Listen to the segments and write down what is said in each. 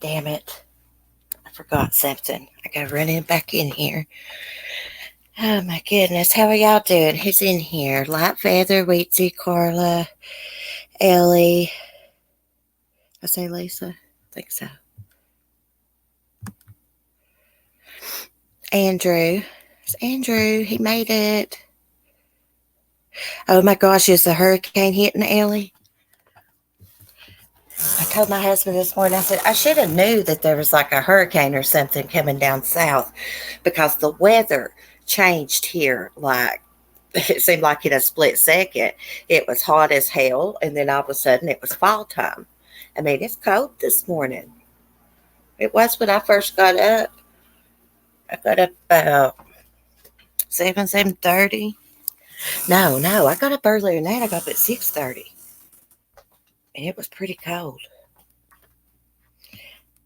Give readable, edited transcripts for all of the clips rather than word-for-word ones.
Damn it. I forgot something. I gotta run in back in here. Oh my goodness. How are y'all doing? Who's in here? Light Feather, Weezy, Carla, Ellie. I say Lisa? I think so. Andrew. It's Andrew. He made it. Oh my gosh, is the hurricane hitting Ellie? I told my husband this morning, I said, I should have knew that there was like a hurricane or something coming down south because the weather changed here like it seemed like in a split second. It was hot as hell, and then all of a sudden it was fall time. I mean, it's cold this morning. It was when I first got up. I got up about 7:30. No, I got up earlier than that. I got up at 6:30, and it was pretty cold.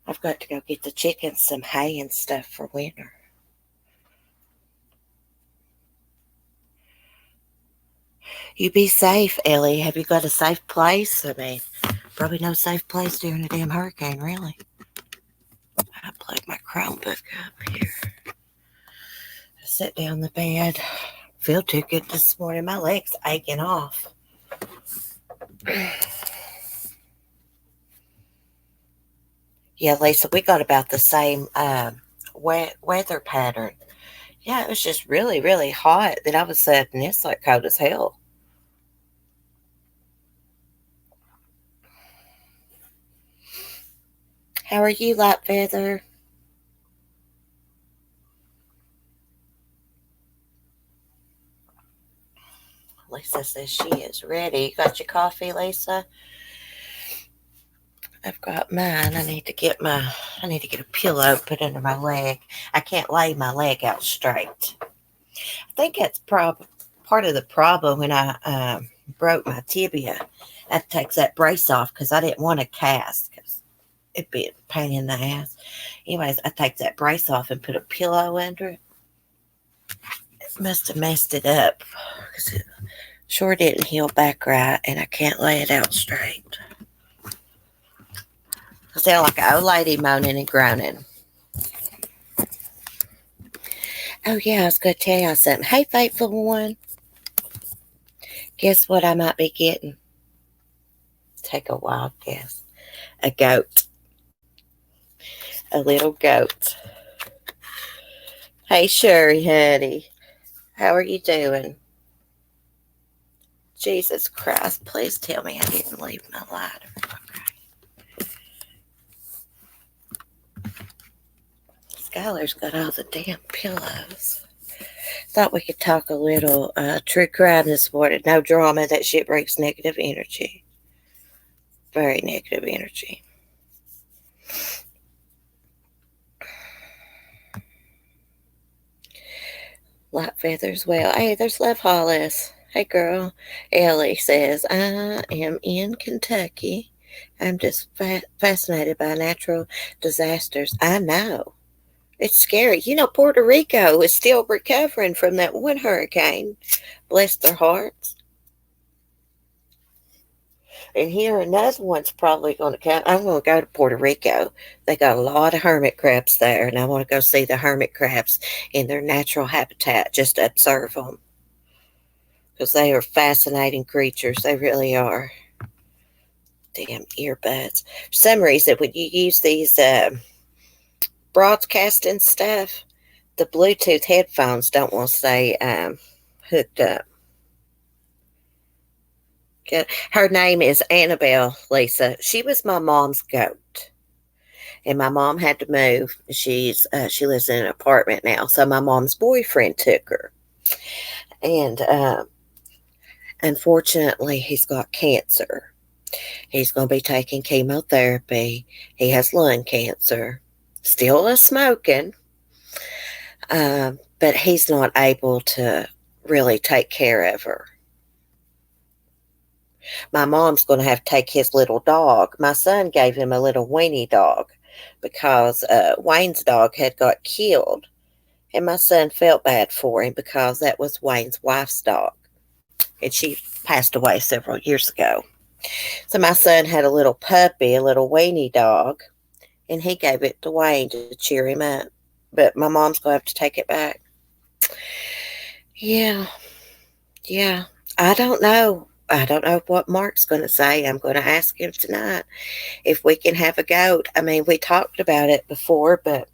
I've got to go get the chickens some hay and stuff for winter. You be safe, Ellie. Have you got a safe place? I mean, probably no safe place during a damn hurricane, really. I plugged my Chromebook up here. I sat down in the bed. Feel too good this morning. My legs aching off. Yeah, Lisa, we got about the same weather pattern. Yeah, it was just really, really hot. Then all of a sudden, it's like cold as hell. How are you, Light Feather? Lisa says she is ready. You got your coffee, Lisa? I've got mine. I need to get a pillow put under my leg. I can't lay my leg out straight. I think that's part of the problem when I broke my tibia. I had to take that brace off because I didn't want a cast because it'd be a pain in the ass. Anyways, I take that brace off and put a pillow under it. It must have messed it up because it sure didn't heal back right, and I can't lay it out straight. I sound like an old lady moaning and groaning. Oh, yeah, I was going to tell y'all something. Hey, faithful one. Guess what I might be getting? Take a wild guess. A goat. A little goat. Hey, Sherry, honey. How are you doing? Jesus Christ, please tell me I didn't leave my lighter. Skylar's got all the damn pillows. Thought we could talk a little true crime this morning. No drama. That shit brings negative energy. Very negative energy. Light feathers. Well, hey, there's Love Hollis. Hey, girl. Ellie says, I am in Kentucky. I'm just fascinated by natural disasters. I know. It's scary. You know, Puerto Rico is still recovering from that one hurricane. Bless their hearts. And here another one's probably going to come. I'm going to go to Puerto Rico. They got a lot of hermit crabs there, and I want to go see the hermit crabs in their natural habitat, just to observe them. Because they are fascinating creatures. They really are. Damn earbuds. For some reason, when you use these broadcasting stuff, the Bluetooth headphones don't want to stay hooked up. Her name is Annabelle, Lisa. She was my mom's goat. And my mom had to move. She lives in an apartment now. So my mom's boyfriend took her. And unfortunately, he's got cancer. He's going to be taking chemotherapy. He has lung cancer. Still a smoking. But he's not able to really take care of her. My mom's going to have to take his little dog. My son gave him a little weenie dog because Wayne's dog had got killed. And my son felt bad for him because that was Wayne's wife's dog. And she passed away several years ago. So my son had a little puppy, a little weenie dog. and he gave it to Wayne to cheer him up. But my mom's going to have to take it back. Yeah, yeah. I don't know. I don't know what Mark's going to say. I'm going to ask him tonight if we can have a goat. I mean, we talked about it before, but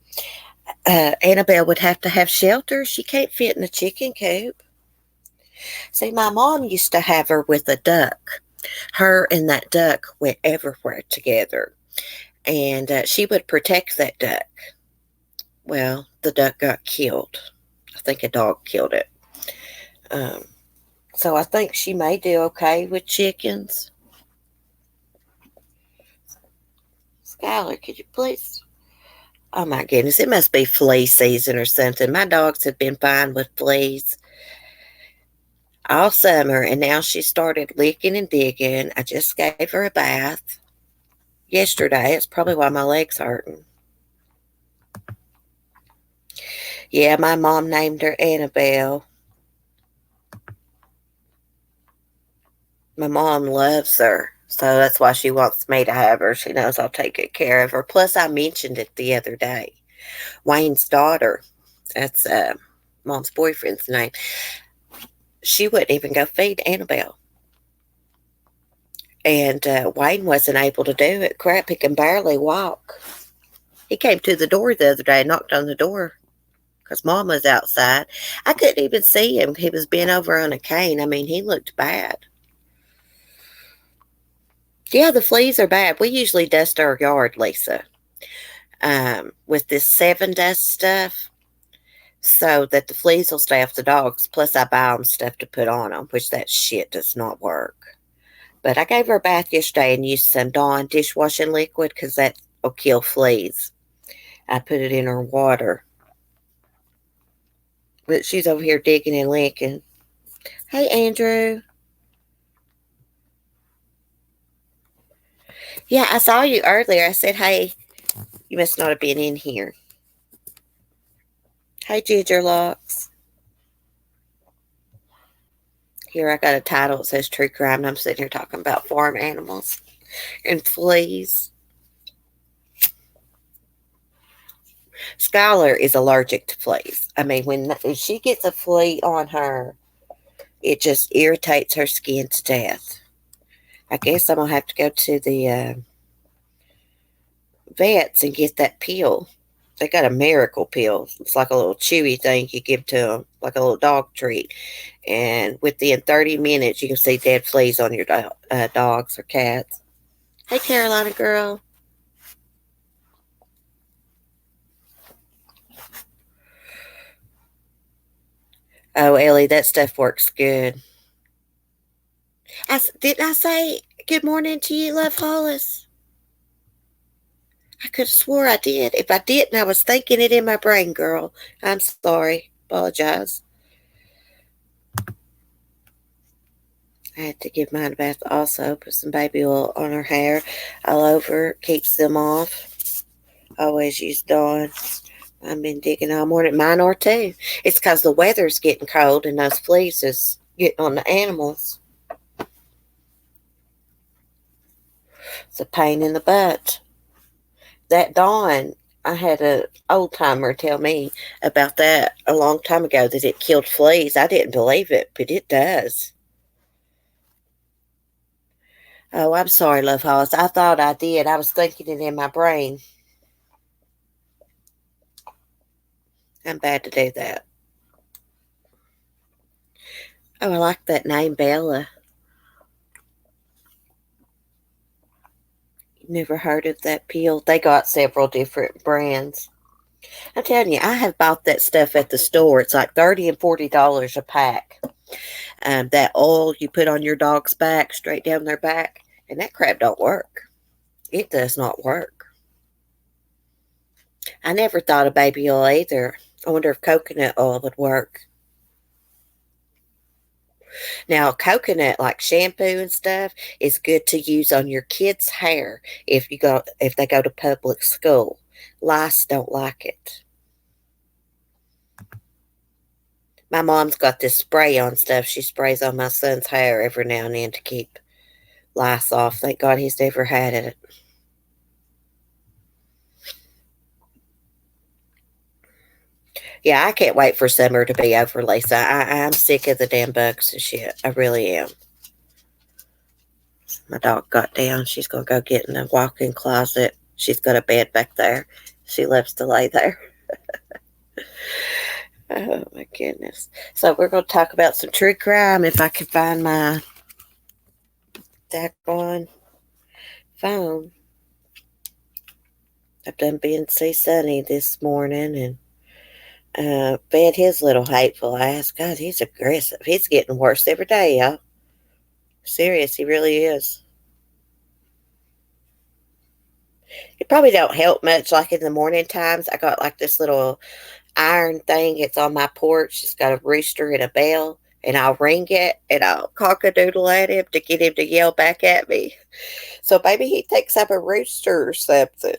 Annabelle would have to have shelter. She can't fit in a chicken coop. See, my mom used to have her with a duck. Her and that duck went everywhere together, and she would protect that duck. Well, the duck got killed. I think a dog killed it. Um, so I think she may do okay with chickens. Skylar, could you please? Oh my goodness, it must be flea season or something. My dogs have been fine with fleas all summer, and now she started licking and digging. I just gave her a bath yesterday. It's probably why my leg's hurting. Yeah, my mom named her Annabelle. My mom loves her, so that's why she wants me to have her. She knows I'll take good care of her. Plus, I mentioned it the other day. Wayne's daughter, that's mom's boyfriend's name, she wouldn't even go feed Annabelle. And Wayne wasn't able to do it. Crap, he can barely walk. He came to the door the other day and knocked on the door because Mom was outside. I couldn't even see him. He was bent over on a cane. I mean, he looked bad. Yeah, the fleas are bad. We usually dust our yard, Lisa, with this Seven Dust stuff so that the fleas will stay off the dogs. Plus, I buy them stuff to put on them, which that shit does not work. But I gave her a bath yesterday and used some Dawn dishwashing liquid because that will kill fleas. I put it in her water. But she's over here digging and licking. Hey, Andrew. Yeah, I saw you earlier. I said, hey, you must not have been in here. Hey, Ginger Locks. Here, I got a title that says True Crime, and I'm sitting here talking about farm animals and fleas. Skylar is allergic to fleas. I mean, if she gets a flea on her, it just irritates her skin to death. I guess I'm going to have to go to the vets and get that pill. They got a miracle pill. It's like a little chewy thing you give to them, like a little dog treat. And within 30 minutes, you can see dead fleas on your dogs or cats. Hey, Carolina girl. Oh, Ellie, that stuff works good. Didn't I say good morning to you, Love Hollis? I could have swore I did. If I didn't, I was thinking it in my brain, girl. I'm sorry. Apologize. I had to give mine a bath also. Put some baby oil on her hair all over. Keeps them off. Always use Dawn. I've been digging all morning. Mine are too. It's because the weather's getting cold and those fleas is getting on the animals. It's a pain in the butt. That Dawn, I had an old timer tell me about that a long time ago that it killed fleas. I didn't believe it, but it does. Oh, I'm sorry, Love Hollis. I thought I did. I was thinking it in my brain. I'm bad to do that. Oh, I like that name, Bella. Never heard of that pill. They got several different brands. I'm telling you, I have bought that stuff at the store. It's like $30 and $40 a pack. That oil you put on your dog's back, straight down their back, and that crap don't work. It does not work. I never thought of baby oil either. I wonder if coconut oil would work. Now, coconut, like shampoo and stuff, is good to use on your kids' hair if they go to public school. Lice don't like it. My mom's got this spray on stuff she sprays on my son's hair every now and then to keep lice off. Thank God he's never had it. Yeah, I can't wait for summer to be over, Lisa. I'm sick of the damn bugs and shit. I really am. My dog got down. She's going to go get in the walk-in closet. She's got a bed back there. She loves to lay there. Oh, my goodness. So we're going to talk about some true crime if I can find my daggone phone. I've done BNC Sunny this morning and fed his little hateful ass. God, he's aggressive. He's getting worse every day, y'all. Serious, he really is. It probably don't help much. Like in the morning times, I got like this little iron thing. It's on my porch. It's got a rooster and a bell. And I'll ring it and I'll cock-a-doodle at him to get him to yell back at me. So maybe he thinks I'm a rooster or something.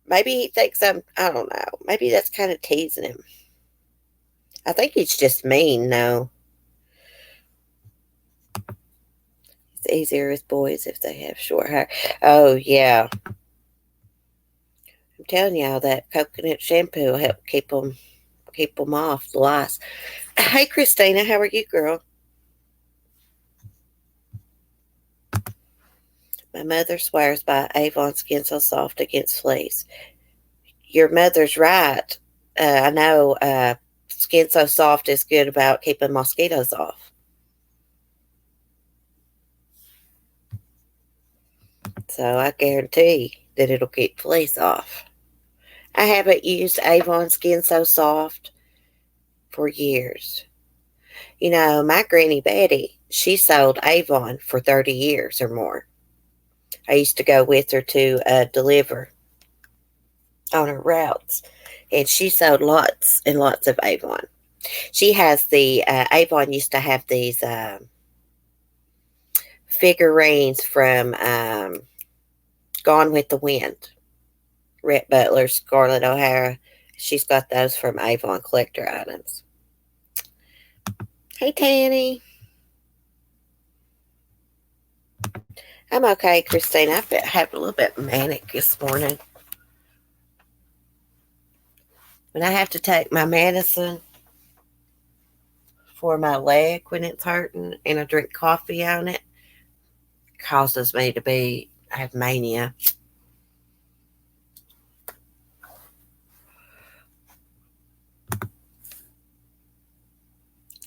Maybe he thinks I don't know. Maybe that's kind of teasing him. I think he's just mean, though. It's easier with boys if they have short hair. Oh, yeah. I'm telling y'all that coconut shampoo will help keep them off the lice. Hey, Christina, how are you, girl? My mother swears by Avon Skin So Soft against fleas. Your mother's right. I know Skin So Soft is good about keeping mosquitoes off. So I guarantee that it'll keep fleas off. I haven't used Avon Skin So Soft for years. You know, my Granny Betty, she sold Avon for 30 years or more. I used to go with her to deliver on her routes, and she sold lots and lots of Avon. She has the Avon used to have these figurines from Gone with the Wind. Rhett Butler, Scarlett O'Hara. She's got those from Avon collector items. Hey, Tanny. I'm okay, Christine. I've been having a little bit manic this morning. When I have to take my medicine for my leg when it's hurting and I drink coffee on it, causes me to have mania.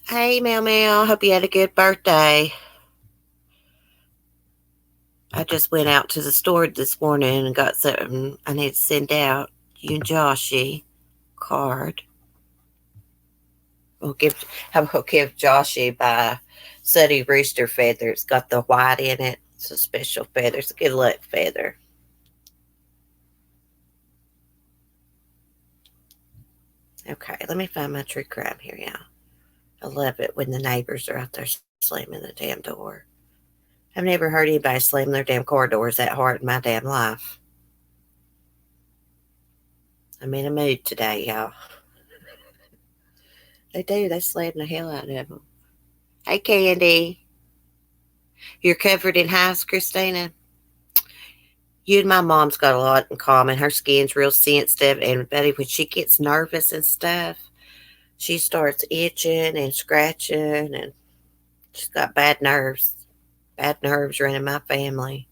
Hey, Meow Meow. Hope you had a good birthday. I just went out to the store this morning and got something I need to send out. You and Joshy card. I'm gonna give Joshy my Sooty Rooster feather. It's got the white in it. It's a special feather. It's a good luck feather. Okay, let me find my true crime here, y'all. I love it when the neighbors are out there slamming the damn door. I've never heard anybody slam their damn car doors that hard in my damn life. I'm in a mood today, y'all. They do. They slam the hell out of them. Hey, Candy. You're covered in hives, Christina? You and my mom's got a lot in common. Her skin's real sensitive, and Betty, when she gets nervous and stuff, she starts itching and scratching, and she's got bad nerves. Bad nerves running my family.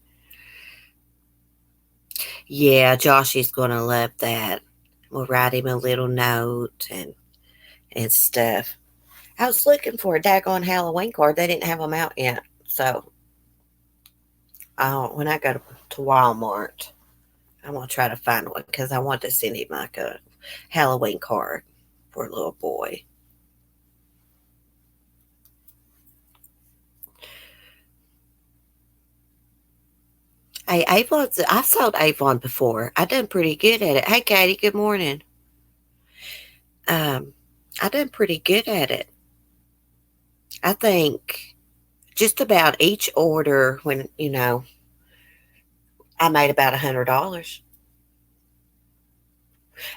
Yeah, Joshy's going to love that. We'll write him a little note and stuff. I was looking for a daggone Halloween card. They didn't have them out yet. So when I go to Walmart, I'm going to try to find one because I want to send him like a Halloween card for a little boy. Hey, I've sold Avon before. I've done pretty good at it. Hey, Katie, good morning. I've done pretty good at it. I think just about each order when, I made about $100.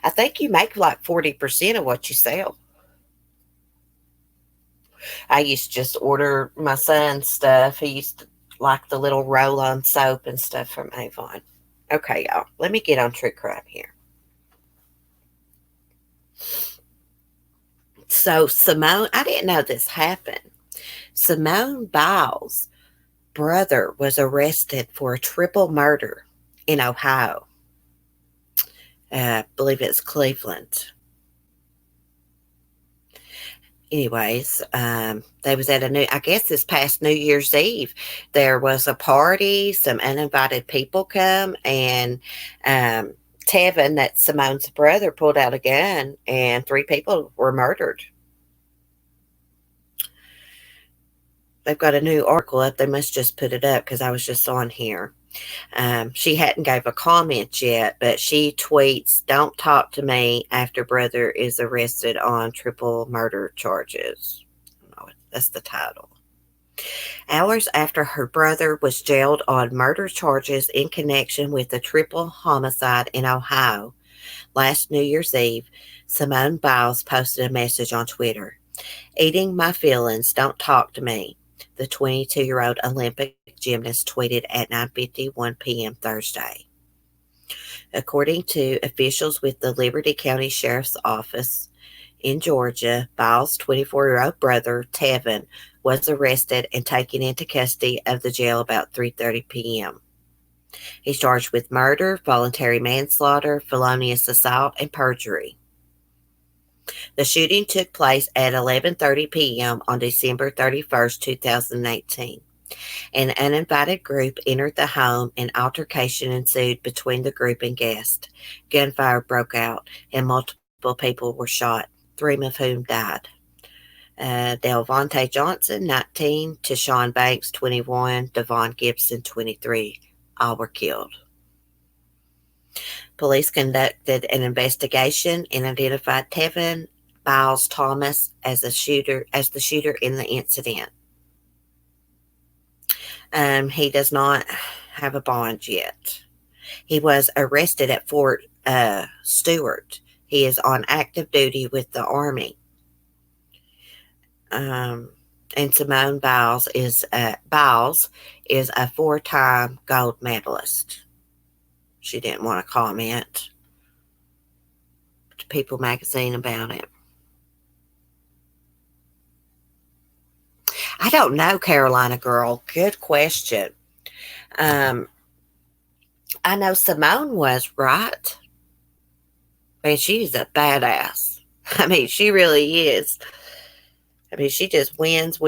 I think you make like 40% of what you sell. I used to just order my son's stuff. He used to like the little roll-on soap and stuff from Avon. Okay, y'all. Let me get on true crime here. So Simone, I didn't know this happened. Simone Biles' brother was arrested for a triple murder in Ohio. I believe it's Cleveland. Anyways, they was at I guess this past New Year's Eve, there was a party, some uninvited people come, and um, Tevin, that's Simone's brother, pulled out a gun, and three people were murdered. They've got a new article up. They must just put it up because I was just on here. She hadn't gave a comment yet, but she tweets, "Don't talk to me after brother is arrested on triple murder charges." Oh, that's the title. Hours after her brother was jailed on murder charges in connection with a triple homicide in Ohio last New Year's Eve, Simone Biles posted a message on Twitter. "Eating my feelings, don't talk to me," the 22-year-old Olympic gymnast tweeted at 9:51 p.m. Thursday. According to officials with the Liberty County Sheriff's Office in Georgia, Biles' 24-year-old brother, Tevin, was arrested and taken into custody of the jail about 3:30 p.m. He's charged with murder, voluntary manslaughter, felonious assault, and perjury. The shooting took place at 11:30 p.m. on December 31st, 2018. An uninvited group entered the home and altercation ensued between the group and guests. Gunfire broke out and multiple people were shot, three of whom died. Delvonte Johnson, 19, Tashawn Banks, 21, Devon Gibson, 23, all were killed. Police conducted an investigation and identified Tevin Biles Thomas as the shooter in the incident. He does not have a bond yet. He was arrested at Fort Stewart. He is on active duty with the Army. And Simone Biles is a four-time gold medalist. She didn't want to comment to People magazine about it. I don't know, Carolina girl. Good question. I know Simone was, right? I mean, she's a badass. I mean, she really is. I mean, she just wins.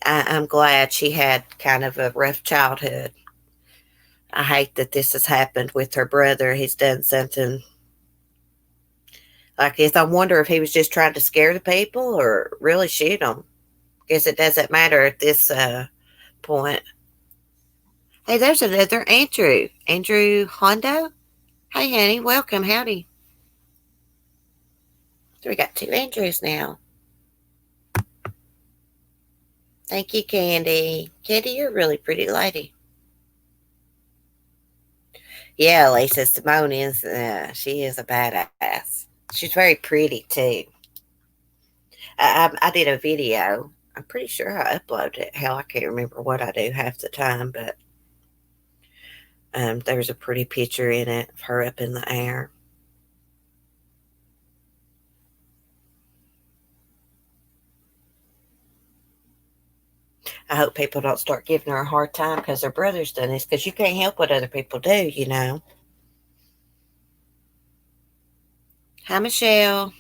I'm glad she had kind of a rough childhood. I hate that this has happened with her brother. He's done something like this. I wonder if he was just trying to scare the people or really shoot them. Guess it doesn't matter at this point. Hey, there's another Andrew. Andrew Hondo. Hey, honey, welcome. Howdy. So we got two Andrews now. Thank you, Candy. Candy, you're a really pretty lady. Yeah, Lisa, Simone is, she is a badass. She's very pretty, too. I did a video. I'm pretty sure I uploaded it. Hell, I can't remember what I do half the time, but there's a pretty picture in it of her up in the air. I hope people don't start giving her a hard time because her brother's done this, because you can't help what other people do, you know. Hi, Michelle.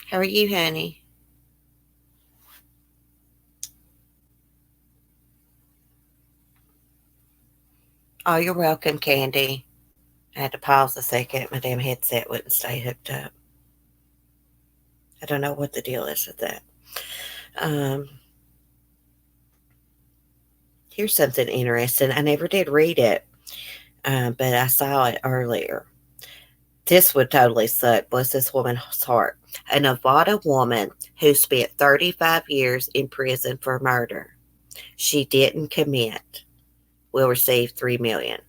How are you, honey? Oh, you're welcome, Candy. I had to pause a second. My damn headset wouldn't stay hooked up. I don't know what the deal is with that. Um, Here's something interesting. I never did read it, but I saw it earlier. This would totally suck. Bless this woman's heart. A Nevada woman who spent 35 years in prison for murder she didn't commit will receive $3 million.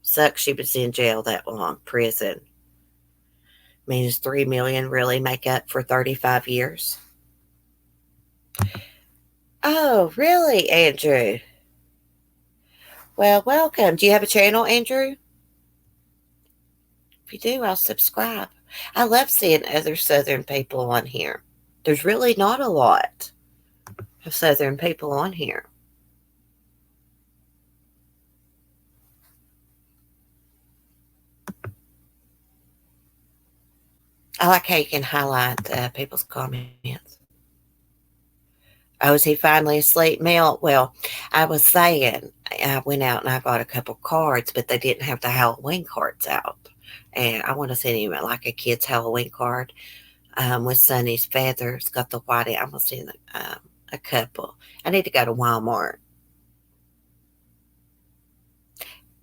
Sucks she was in jail that long, prison. I mean, does $3 million really make up for 35 years? Oh, really, Andrew? Well, welcome. Do you have a channel, Andrew? If you do, I'll subscribe. I love seeing other Southern people on here. There's really not a lot of Southern people on here. I like how you can highlight people's comments. Oh, is he finally asleep, Mel? Well, I was saying I went out and I bought a couple cards, but they didn't have the Halloween cards out. And I want to send him like a kid's Halloween card with Sunny's feathers. Got the white. I'm going to send a couple. I need to go to Walmart.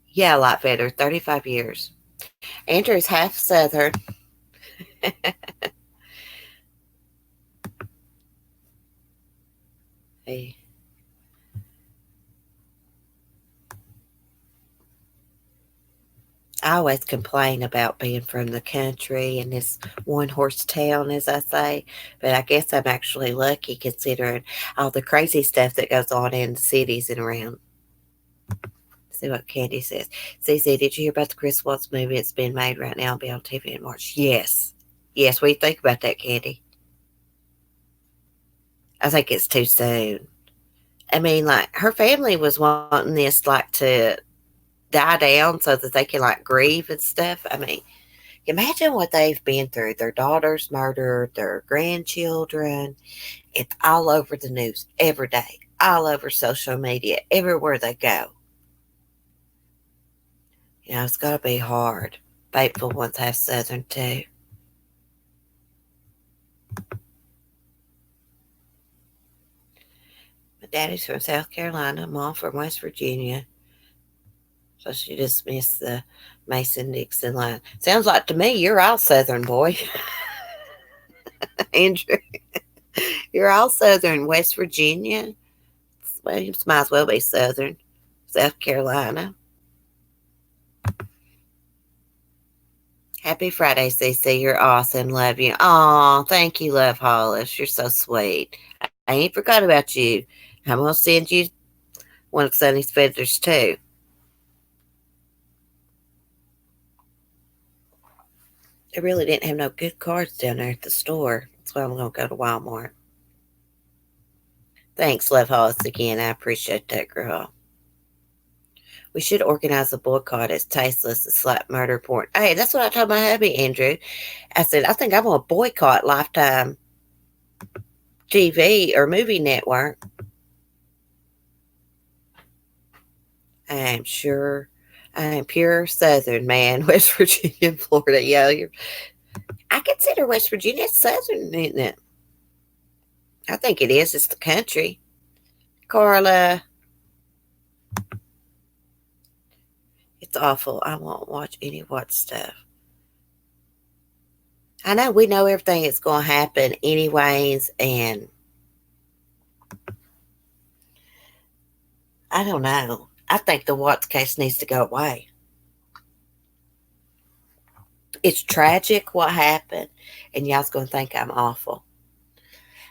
Yeah, light feather, 35 years. Andrew's half Southern. Hey. I always complain about being from the country and this one horse town, as I say, but I guess I'm actually lucky considering all the crazy stuff that goes on in the cities and around. See what Candy says. CC, did you hear about the Chris Watts movie? It's being made right now. It'll be on TV in March. Yes. Yes, what do you think about that, Candy? I think it's too soon. I mean, like, her family was wanting this, like, to die down so that they can, like, grieve and stuff. I mean, imagine what they've been through. Their daughters murdered, their grandchildren. It's all over the news every day, all over social media, everywhere they go. You know, it's got to be hard. Faithful ones have Southern too. My daddy's from South Carolina, mom from West Virginia. So she just missed the Mason Dixon line. Sounds like to me you're all Southern, boy. Andrew, you're all Southern. West Virginia. Well, you might as well be Southern. South Carolina. Happy Friday, CC. You're awesome. Love you. Aw, thank you, Love Hollis. You're so sweet. I ain't forgot about you. I'm going to send you one of Sonny's feathers, too. They really didn't have no good cards down there at the store. That's why I'm going to go to Walmart. Thanks, Love Hollis, again. I appreciate that, girl. We should organize a boycott. It's tasteless. It's like murder porn. Hey, that's what I told my hubby, Andrew. I said, I think I'm going to boycott Lifetime TV or movie network. I'm sure I'm pure Southern, man. West Virginia and Florida. Yeah, I consider West Virginia Southern, isn't it? I think it is. It's the country. Carla. It's awful. I won't watch any what stuff. I know we know everything that's going to happen anyways, and I don't know. I think the Watts case needs to go away. It's tragic what happened, and y'all's going to think I'm awful.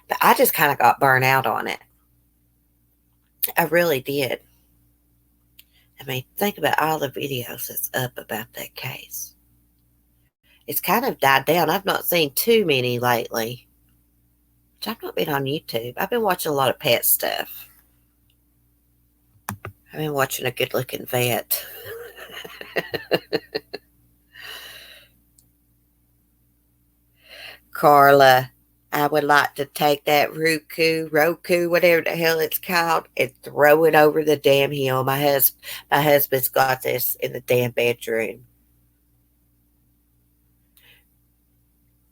But I just kind of got burnt out on it. I really did. I mean, think about all the videos that's up about that case. It's kind of died down. I've not seen too many lately. Which I've not been on YouTube. I've been watching a lot of pet stuff. I've been watching a good looking vet. Carla, I would like to take that Roku, whatever the hell it's called, and throw it over the damn hill. My husband's got this in the damn bedroom.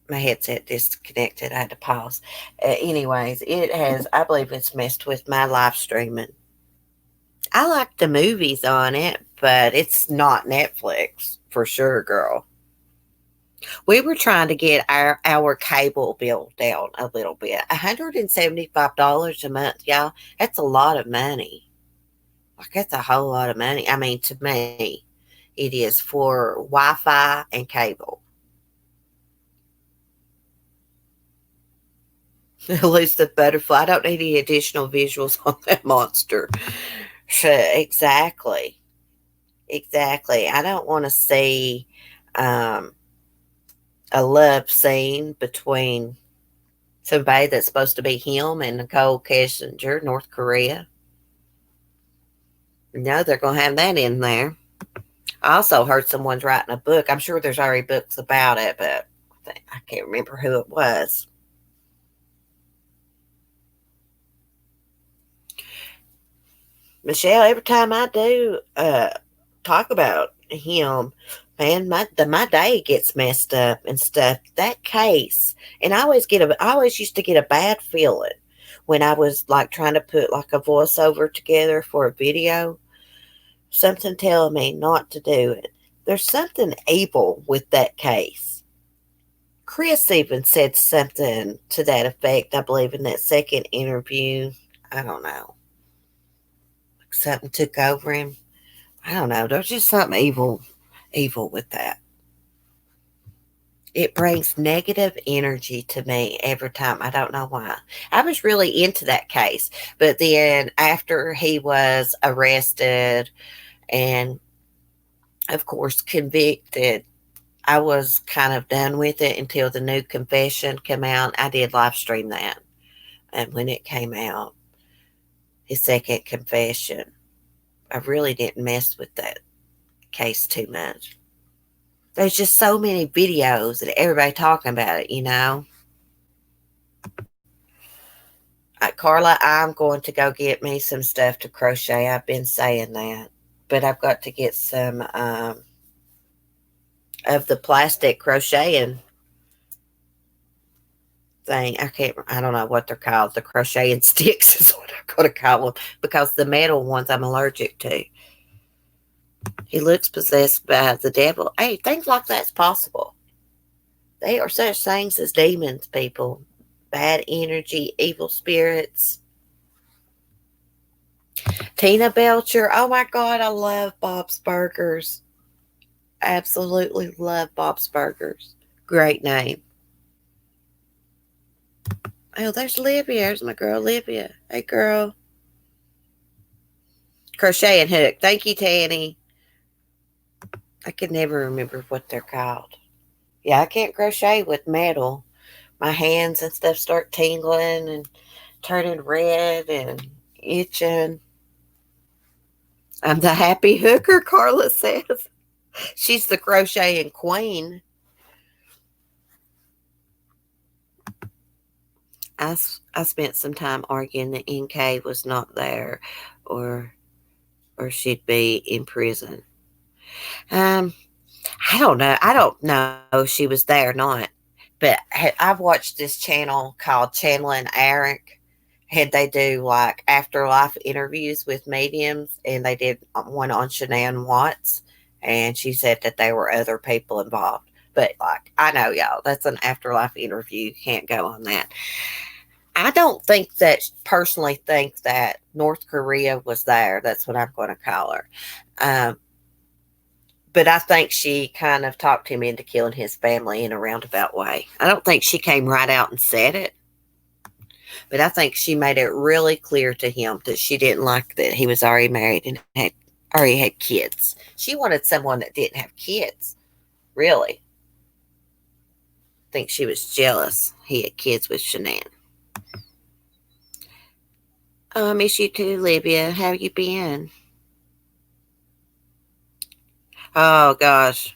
My headset disconnected. I had to pause. Anyways, it has, I believe it's messed with my live streaming. I like the movies on it, but it's not Netflix for sure, girl. We were trying to get our cable bill down a little bit. $175 a month, y'all. That's a lot of money. Like, that's a whole lot of money. I mean, to me, it is for Wi-Fi and cable. At least the butterfly. I don't need any additional visuals on that monster. Exactly. Exactly. I don't want to see um, a love scene between somebody that's supposed to be him and Nicole Kessinger, North Korea. No, they're going to have that in there. I also heard someone's writing a book. I'm sure there's already books about it, but I can't remember who it was. Michelle, every time I do talk about him, man, my day gets messed up and stuff. That case, and I always used to get a bad feeling when I was like trying to put like a voiceover together for a video. Something telling me not to do it. There's something evil with that case. Chris even said something to that effect, I believe, in that second interview. I don't know. Something took over him. I don't know. There's just something evil with that. It brings negative energy to me every time. I don't know why. I was really into that case. But then after he was arrested and, of course, convicted, I was kind of done with it until the new confession came out. I did live stream that. And when it came out, his second confession, I really didn't mess with that case too much. There's just so many videos and everybody talking about it, you know. Carla, I'm going to go get me some stuff to crochet. I've been saying that. But I've got to get some of the plastic crocheting thing. I don't know what they're called. The crocheting sticks is what I'm going to call them because the metal ones I'm allergic to. He looks possessed by the devil. Hey, things like that's possible. They are such things as demons, people. Bad energy, evil spirits. Tina Belcher. Oh my God, I love Bob's Burgers. Absolutely love Bob's Burgers. Great name. Oh, there's Livia. There's my girl, Livia. Hey, girl. Crochet and hook. Thank you, Tanny. I can never remember what they're called. Yeah, I can't crochet with metal. My hands and stuff start tingling and turning red and itching. I'm the happy hooker, Carla says. She's the crocheting queen. I spent some time arguing that NK was not there or she'd be in prison. Um, I don't know. I don't know if she was there or not. But I've watched this channel called Channeling Eric. Had they do like afterlife interviews with mediums, and they did one on Shanann Watts, and she said that there were other people involved. But like I know y'all, that's an afterlife interview. You can't go on that. I don't think that personally think that North Korea was there. That's what I'm going to call her. Um, but I think she kind of talked him into killing his family in a roundabout way. I don't think she came right out and said it, but I think she made it really clear to him that she didn't like that he was already married and had already had kids. She wanted someone that didn't have kids. Really. I think she was jealous he had kids with Shanann. Oh, I miss you too, Libya. How you been? Oh gosh,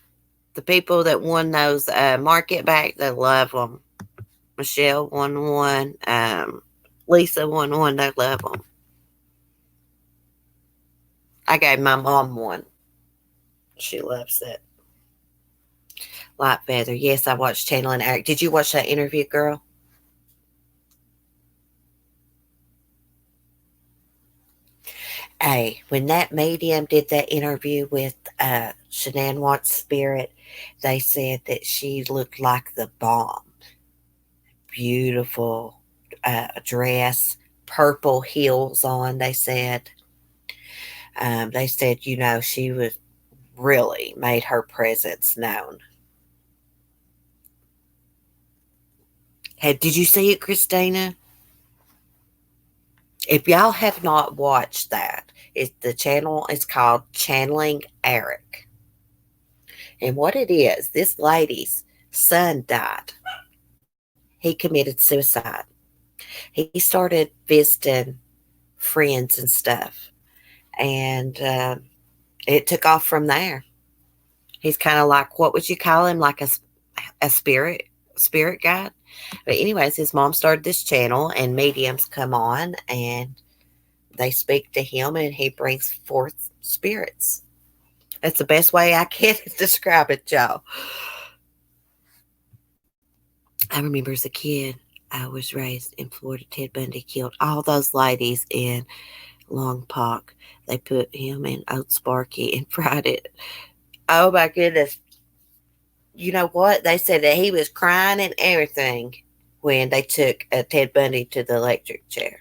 the people that won those market back, they love them. Michelle won one. Lisa won one. They love them. I gave my mom one. She loves it. Light Feather. Yes, I watched Channeling Eric. Did you watch that interview, girl? Hey, when that medium did that interview with Shanann Watts' spirit, they said that she looked like the bomb. Beautiful dress, purple heels on, they said, you know, she was really made her presence known. Hey, did you see it, Christina? If y'all have not watched that, the channel is called Channeling Eric. And what it is, this lady's son died. He committed suicide. He started visiting friends and stuff. And it took off from there. He's kind of like, what would you call him? Like a spirit guide. But anyways, his mom started this channel, and mediums come on and they speak to him, and he brings forth spirits. That's the best way I can describe it, y'all. I remember as a kid, I was raised in Florida. Ted Bundy killed all those ladies in Longpont. They put him in Oat Sparky and fried it. Oh my goodness. You know what? They said that he was crying and everything when they took Ted Bundy to the electric chair.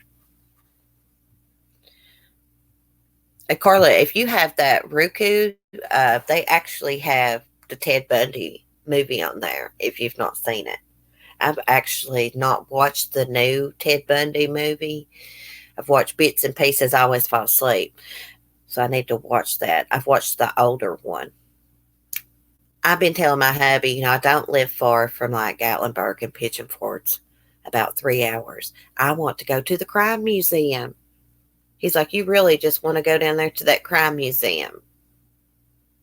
Carla, if you have that Roku, they actually have the Ted Bundy movie on there if you've not seen it. I've actually not watched the new Ted Bundy movie. I've watched bits and pieces. I always fall asleep. So I need to watch that. I've watched the older one. I've been telling my hubby, I don't live far from like Gatlinburg and Pigeon Forge, about 3 hours. I want to go to the crime museum. He's like, you really just want to go down there to that crime museum?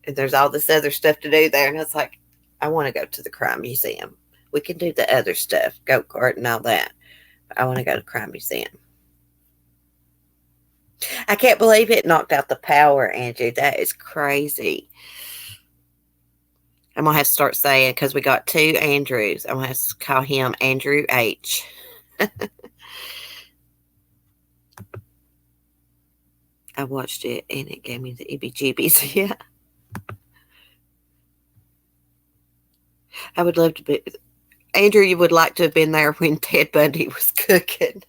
And there's all this other stuff to do there. And it's like, I want to go to the crime museum. We can do the other stuff, go-kart and all that. But I want to go to the crime museum. I can't believe it knocked out the power, Andrew. That is crazy. I'm going to have to start saying, because we got 2 Andrews, I'm going to have to call him Andrew H. I watched it, and it gave me the EBGBs. Yeah. I would love to be... Andrew, you would like to have been there when Ted Bundy was cooking.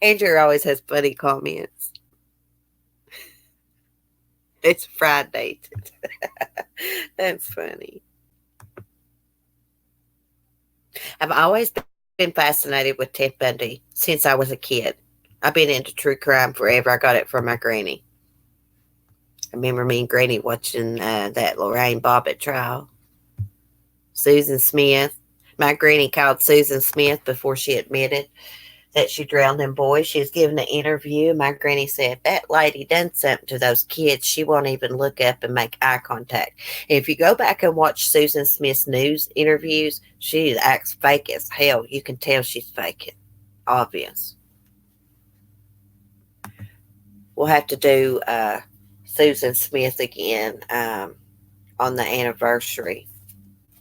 Andrew always has funny comments. It's Friday. That's funny. I've always been fascinated with Ted Bundy since I was a kid. I've been into true crime forever. I got it from my granny. I remember me and Granny watching that Lorraine Bobbitt trial. Susan Smith. My granny called Susan Smith before she admitted that she drowned them boys. She was giving an interview. My granny said, that lady done something to those kids. She won't even look up and make eye contact. And if you go back and watch Susan Smith's news interviews, she acts fake as hell. You can tell she's faking. Obvious. We'll have to do Susan Smith again on the anniversary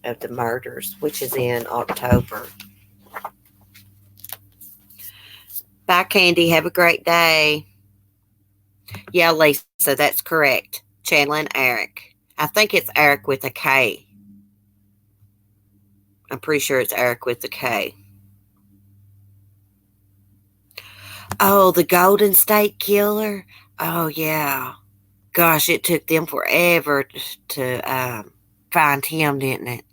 of the murders, which is in October. Bye, Candy. Have a great day. Yeah, Lisa, that's correct. Chanlin Eric. I think it's Eric with a K. I'm pretty sure it's Eric with a K. Oh, the Golden State Killer? Oh, yeah. Gosh, it took them forever to find him, didn't it?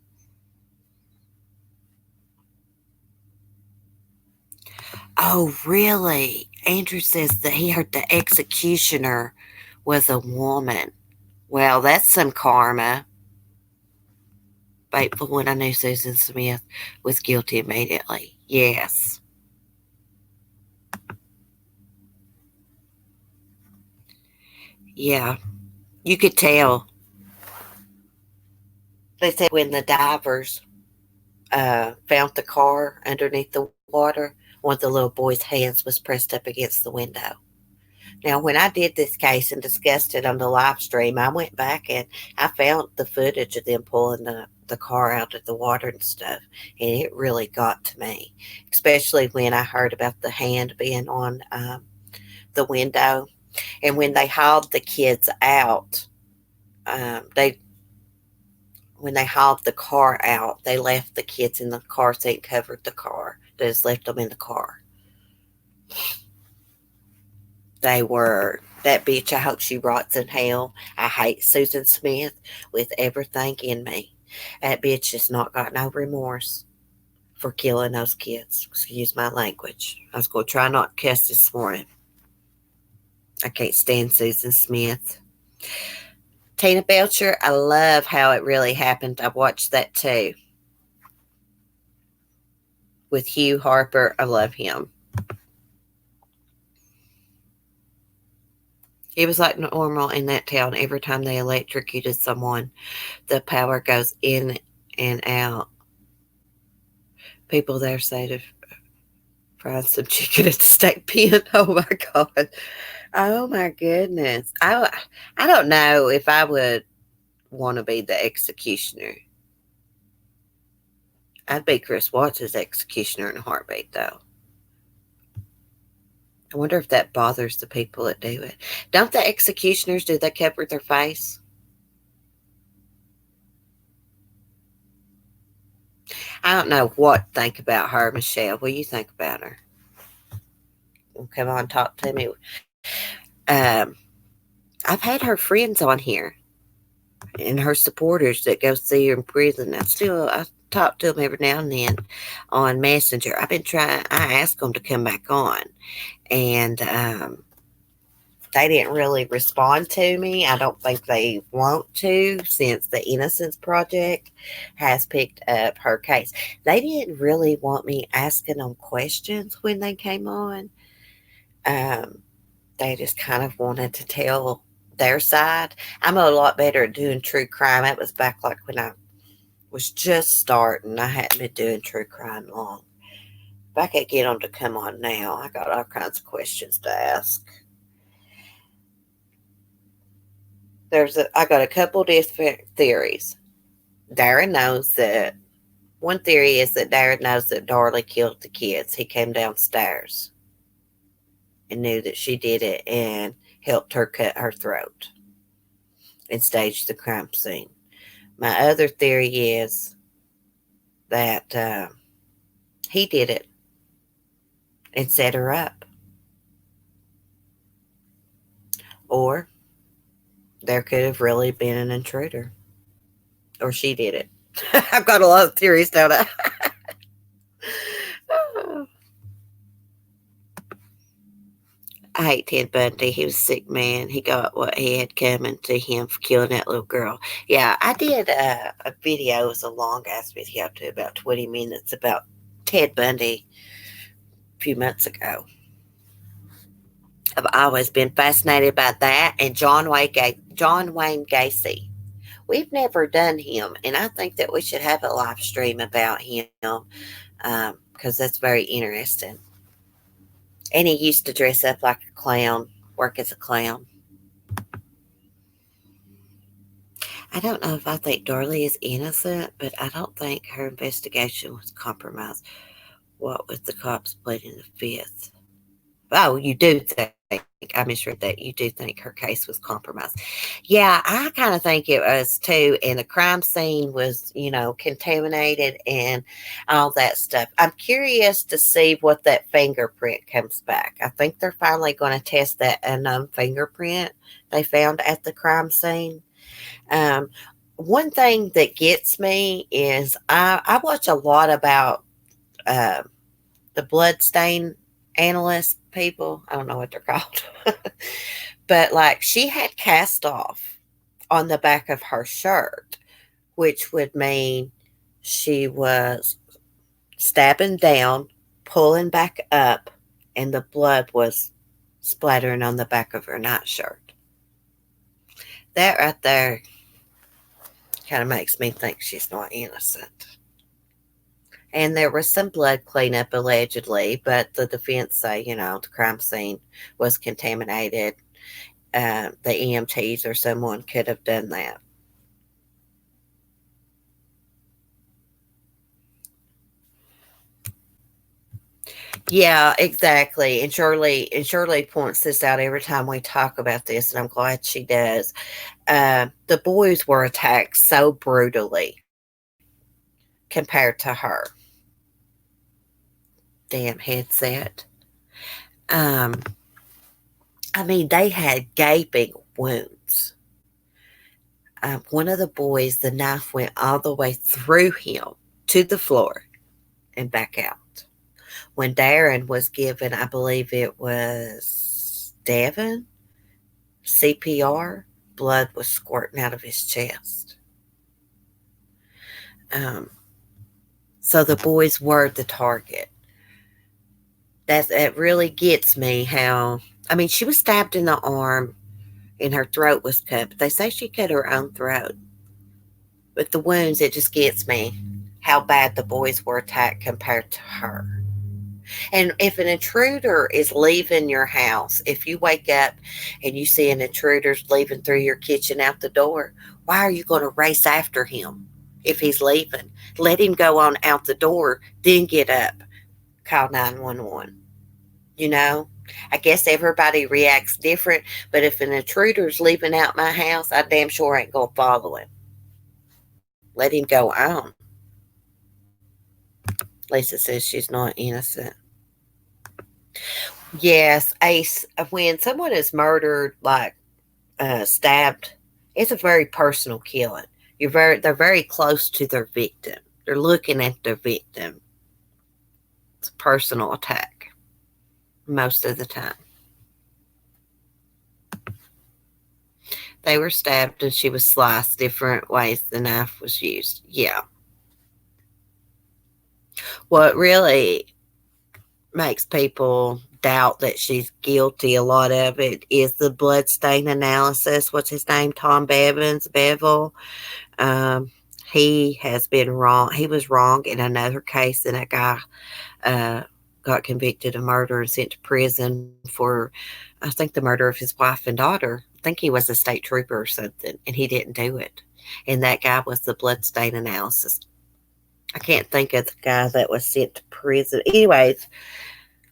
Oh, really? Andrew says that he heard the executioner was a woman. Well, that's some karma. Fateful when I knew Susan Smith was guilty immediately. Yes. Yeah, you could tell. They said when the divers found the car underneath the water, one of the little boy's hands was pressed up against the window. Now, when I did this case and discussed it on the live stream, I went back and I found the footage of them pulling the car out of the water and stuff, and it really got to me, especially when I heard about the hand being on the window. And when they hauled the kids out, when they hauled the car out, they left the kids in the car seat, covered the car. They just left them in the car. They were, that bitch, I hope she rots in hell. I hate Susan Smith with everything in me. That bitch has not got no remorse for killing those kids. Excuse my language. I was going to try not to cuss this morning. I can't stand Susan Smith. Tina Belcher, I love how it really happened. I watched that too with Hugh Harper. I love him. It was like normal in that town. Every time they electrocuted someone, the power goes in and out. People there say to fry some chicken at the steak pen. Oh my God. Oh my goodness. I don't know if I would want to be the executioner. I'd be Chris Watts' executioner in a heartbeat, though. I wonder if that bothers the people that do it. Don't the executioners, do they cover their face? I don't know what to think about her, Michelle. What do you think about her? Well, come on, talk to me. Um, I've had her friends on here and her supporters that go see her in prison. I talk to them every now and then on Messenger. I ask them to come back on, and they didn't really respond to me. I don't think they want to, since the Innocence Project has picked up her case. They didn't really want me asking them questions when they came on. Um, they just kind of wanted to tell their side. I'm a lot better at doing true crime. That was back like when I was just starting. I hadn't been doing true crime long. If I could get them to come on now, I got all kinds of questions to ask. I got a couple different theories. Darren knows that one theory is that Darren knows that Darlie killed the kids. He came downstairs and knew that she did it and helped her cut her throat and staged the crime scene. My other theory is that he did it and set her up. Or there could have really been an intruder. Or she did it. I've got a lot of theories, don't I? I hate Ted Bundy. He was a sick man. He got what he had coming to him for killing that little girl. Yeah, I did a video. It was a long ass video, too, about 20 minutes, about Ted Bundy a few months ago. I've always been fascinated by that and John Wayne Gacy. We've never done him, and I think that we should have a live stream about him because that's very interesting. And he used to dress up like a clown, work as a clown. I don't know if I think Darlie is innocent, but I don't think her investigation was compromised. What with the cops pleading the fifth? Oh, you do think, I misread that. You do think her case was compromised. Yeah, I kind of think it was too. And the crime scene was, contaminated and all that stuff. I'm curious to see what that fingerprint comes back. I think they're finally going to test that unknown fingerprint they found at the crime scene. One thing that gets me is I watch a lot about the bloodstain analyst people. I don't know what they're called. But like she had cast off on the back of her shirt, which would mean she was stabbing down, pulling back up, and the blood was splattering on the back of her nightshirt. That right there kind of makes me think she's not innocent. And there was some blood cleanup allegedly, but the defense say, the crime scene was contaminated. The EMTs or someone could have done that. Yeah, exactly. And Shirley points this out every time we talk about this, and I'm glad she does. The boys were attacked so brutally compared to her. Damn headset. Um, I mean, they had gaping wounds. One of the boys, the knife went all the way through him to the floor and back out. When Darren was given, I believe it was Devin, CPR, blood was squirting out of his chest. Um, so the boys were the target. It really gets me how, I mean, she was stabbed in the arm and her throat was cut, but they say she cut her own throat. With the wounds, it just gets me how bad the boys were attacked compared to her. And if an intruder is leaving your house, if you wake up and you see an intruder leaving through your kitchen out the door, why are you going to race after him if he's leaving? Let him go on out the door, then get up, call 911. You know, I guess everybody reacts different, but if an intruder's leaving out my house, I damn sure ain't going to follow him. Let him go on. Lisa says she's not innocent. Yes, Ace, when someone is murdered, like stabbed, it's a very personal killing. They're very close to their victim. They're looking at their victim. It's a personal attack most of the time. They were stabbed and she was sliced different ways the knife was used. Yeah. What really makes people doubt that she's guilty, a lot of it, is the blood stain analysis. What's his name? Tom Bevel. He has been wrong. He was wrong in another case, and that guy got convicted of murder and sent to prison for, I think, the murder of his wife and daughter. I think he was a state trooper or something, and he didn't do it. And that guy was the blood stain analysis. I can't think of the guy that was sent to prison. Anyways,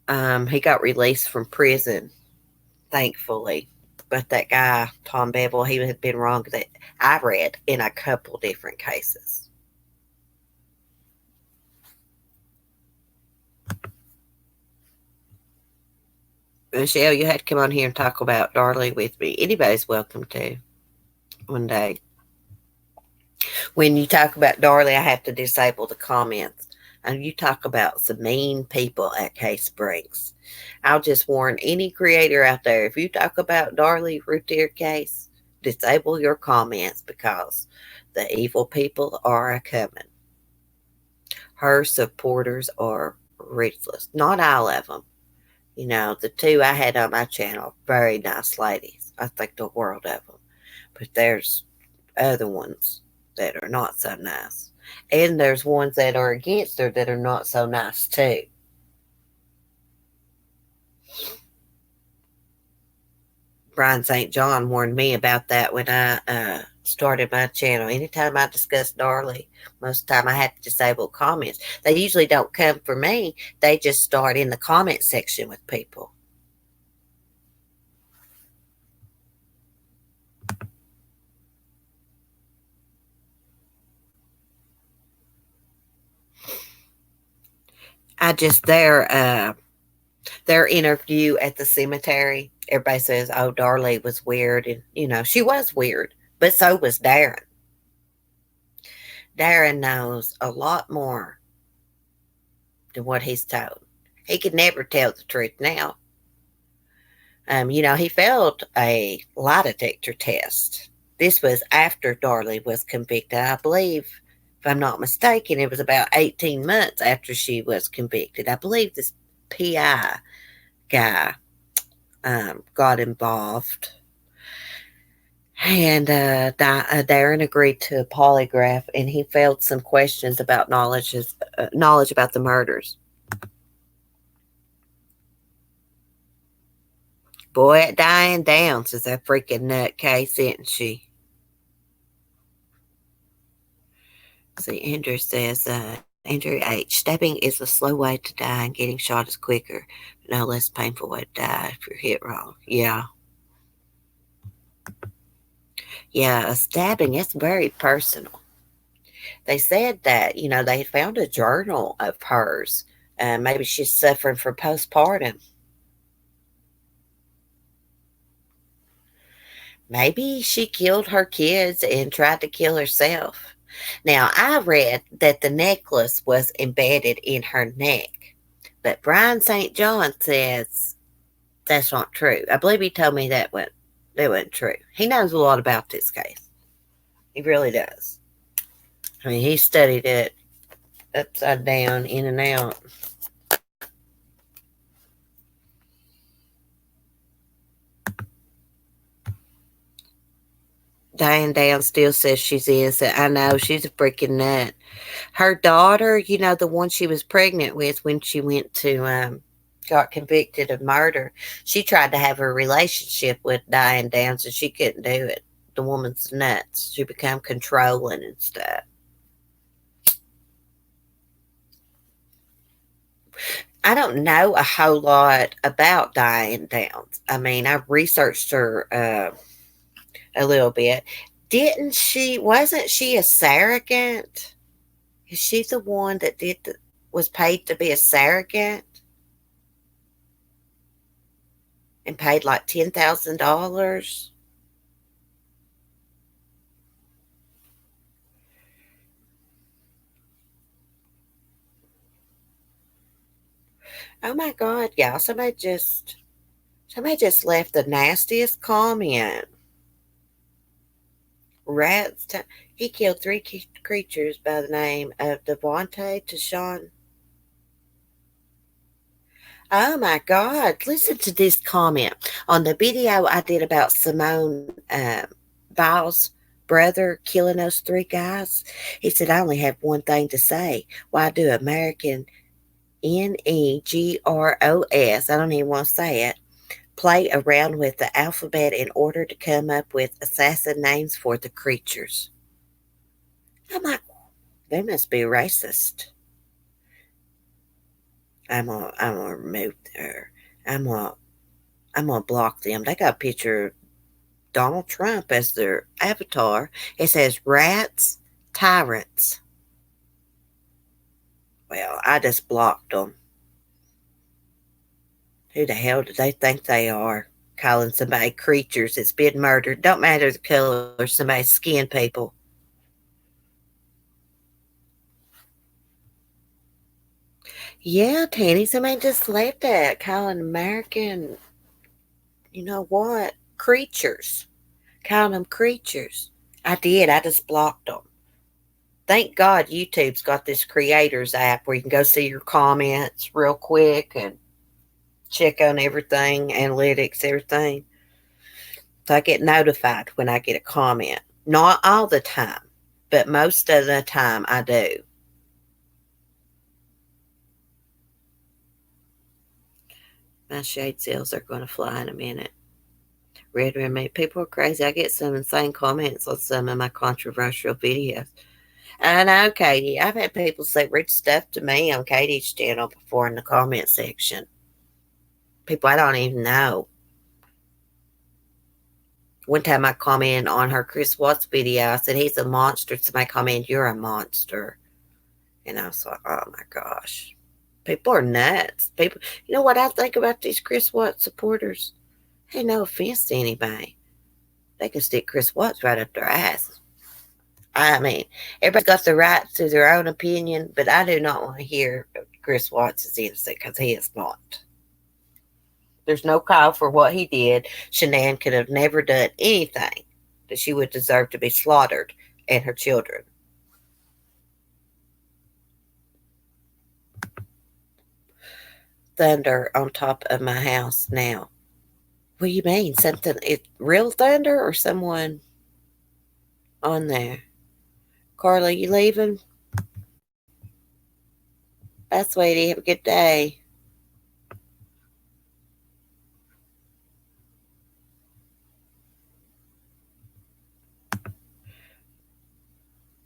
he got released from prison, thankfully. But that guy, Tom Bevel, he had been wrong that I read in a couple different cases. Michelle, you had to come on here and talk about Darlie with me. Anybody's welcome to one day. When you talk about Darlie, I have to disable the comments. And you talk about some mean people at Case Springs. I'll just warn any creator out there, if you talk about Darlie Routier Case, disable your comments because the evil people are a coming. Her supporters are ruthless. Not all of them. You know, the two I had on my channel, very nice ladies. I think the world of them. But there's other ones that are not so nice. And there's ones that are against her that are not so nice too. Brian St. John warned me about that when I started my channel. Anytime I discuss Darlie, most of the time I have to disable comments. They usually don't come for me. They just start in the comment section with people. Their interview at the cemetery, everybody says, oh, Darlie was weird. And, you know, she was weird, but so was Darren. Darren knows a lot more than what he's told. He could never tell the truth now. You know, he failed a lie detector test. This was after Darlie was convicted. I believe, if I'm not mistaken, it was about 18 months after she was convicted. I believe this PI guy got involved. And Darren agreed to a polygraph, and he failed some questions about knowledge about the murders. Boy, at Diane Downs is a freaking nutcase, isn't she? See, Andrew says, Andrew H. Stabbing is a slow way to die, and getting shot is quicker, but no less painful way to die if you're hit wrong. Yeah. Yeah, a stabbing, it's very personal. They said that, you know, they found a journal of hers. Maybe she's suffering from postpartum. Maybe she killed her kids and tried to kill herself. Now, I read that the necklace was embedded in her neck, but Brian St. John says that's not true. I believe he told me that one. That wasn't true. He knows a lot about this case. He really does. I mean, he studied it upside down, in and out. Diane Down still says she's innocent. I know, she's a freaking nut. Her daughter, the one she was pregnant with when she went to, got convicted of murder, she tried to have a relationship with Diane Downs and she couldn't do it. The woman's nuts. She became controlling and stuff. I don't know a whole lot about Diane Downs. I mean, I've researched her a little bit. Wasn't she a surrogate? Is she the one that was paid to be a surrogate and paid like $10,000? Oh my God, y'all! Somebody just left the nastiest comment. Rats. He killed three creatures by the name of Devontae Tashawn. Oh my God. Listen to this comment. On the video I did about Simone Biles' brother killing those three guys, he said, I only have one thing to say. Why do American NEGROS, I don't even want to say it, play around with the alphabet in order to come up with assassin names for the creatures? I'm like, they must be racist. I'm gonna remove her. I'm gonna block them. They got a picture of Donald Trump as their avatar. It says rats, tyrants. Well, I just blocked them. Who the hell do they think they are? Calling somebody creatures that's been murdered. Don't matter the color of somebody's skin, people. Yeah, Tanny, somebody just left that calling American, you know what, creatures. Calling them creatures. I did. I just blocked them. Thank God YouTube's got this creators app where you can go see your comments real quick and check on everything, analytics, everything. So I get notified when I get a comment. Not all the time, but most of the time I do. My shade sales are going to fly in a minute. Red Mermaid, people are crazy. I get some insane comments on some of my controversial videos. I know, Katie. I've had people say rude stuff to me on Katie's channel before in the comment section. People I don't even know. One time I commented on her Chris Watts video. I said, he's a monster. Somebody commented, you're a monster. And I was like, oh my gosh. People are nuts. People, you know what I think about these Chris Watts supporters? Hey, no offense to anybody. They can stick Chris Watts right up their ass. I mean, everybody's got the right to their own opinion, but I do not want to hear Chris Watts is innocent because he is not. There's no call for what he did. Shanann could have never done anything that she would deserve to be slaughtered and her children. Thunder on top of my house now. What do you mean? Something, real thunder or someone on there? Carla, you leaving? Bye, sweetie. Have a good day.